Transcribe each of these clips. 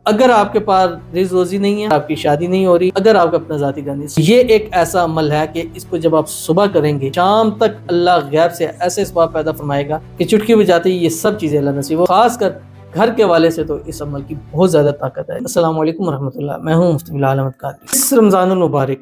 اگر آپ کے پاس رزق روزی نہیں ہے، آپ کی شادی نہیں ہو رہی، اگر آپ کا اپنا ذاتی گھر نہیں، یہ ایک ایسا عمل ہے کہ اس کو جب آپ صبح کریں گے، شام تک اللہ غیب سے ایسے اسباب پیدا فرمائے گا کہ چٹکی بجاتے ہی یہ سب چیزیں اللہ نصیب ہو۔ خاص کر گھر کے والے سے تو اس عمل کی بہت زیادہ طاقت ہے۔ السلام علیکم ورحمۃ اللہ، میں ہوں مفتی بلال احمد قادری۔ اس رمضان المبارک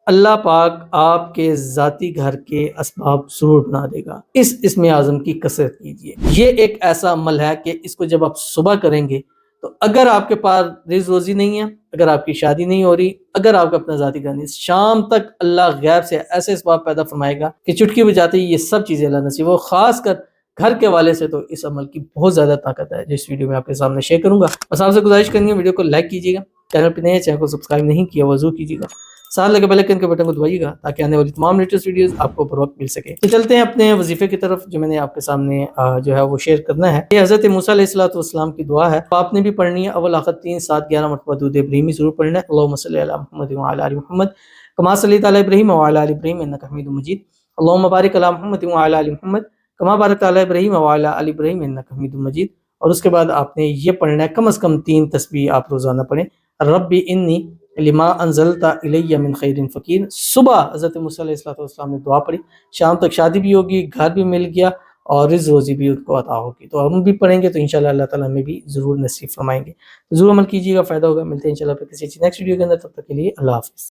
اللہ پاک آپ کے ذاتی گھر کے اسباب ضرور بنا دے گا۔ اس اسم اعظم کی کثرت کیجیے۔ یہ ایک ایسا عمل ہے کہ اس کو جب آپ صبح کریں گے تو اگر آپ کے پاس رزق روزی نہیں ہے، اگر آپ کی شادی نہیں ہو رہی، اگر آپ کا اپنا ذاتی گھر نہیں، شام تک اللہ غیب سے ایسے اسباب پیدا فرمائے گا کہ چٹکی بجاتے ہی یہ سب چیزیں اللہ نصیب ہو۔ خاص کر گھر کے والے سے تو اس عمل کی بہت زیادہ طاقت ہے، جس ویڈیو میں آپ کے سامنے شیئر کروں گا۔ بس آپ سے گزارش کریں گے ویڈیو کو لائک کیجیے گا، چینل پہ نئے چینل کو سبسکرائب نہیں کیا وہ ضرور کیجیے گا، ساتھ لگے بیل آئیکن کے بٹن کو دبائیے گا تاکہ آنے والی تمام لیٹسٹ ویڈیوز آپ کو بر وقت مل سکے۔ تو چلتے ہیں اپنے وظیفے کی طرف جو میں نے آپ کے سامنے جو ہے وہ شیئر کرنا ہے۔ یہ حضرت موسیٰ علیہ السلام کی دعا ہے، آپ نے بھی پڑھنی ہے۔ اول آخر 3 7 11 مرتبہ درود ابراہیمی ضرور پڑھنا ہے۔ اللہم صلی علی محمد وعلی آل محمد کما صلیت علی ابراہیم وعلی آل ابراہیم انک حمید مجید۔ اللہم بارک علی محمد وعلی آل محمد کما بارکت علی ابراہیم وعلی آل ابراہیم انک حمید مجید۔ اور اس کے بعد آپ نے یہ پڑھنا ہے، کم از کم 3 تسبیح آپ روزانہ پڑھیں۔ رب انی لما انزلت الی من خیر فقیر۔ صبح حضرت موسیٰ علیہ السلام نے دعا پڑھی، شام تک شادی بھی ہوگی، گھر بھی مل گیا اور رزق روزی بھی ان کو عطا ہوگی۔ تو ہم بھی پڑھیں گے تو انشاءاللہ اللہ تعالیٰ ہمیں بھی ضرور نصیب فرمائیں گے۔ ضرور عمل کیجیے گا، فائدہ ہوگا۔ ملتے ہیں انشاءاللہ پھر کسی نیکسٹ ویڈیو کے اندر، تب تک کے لیے اللہ حافظ۔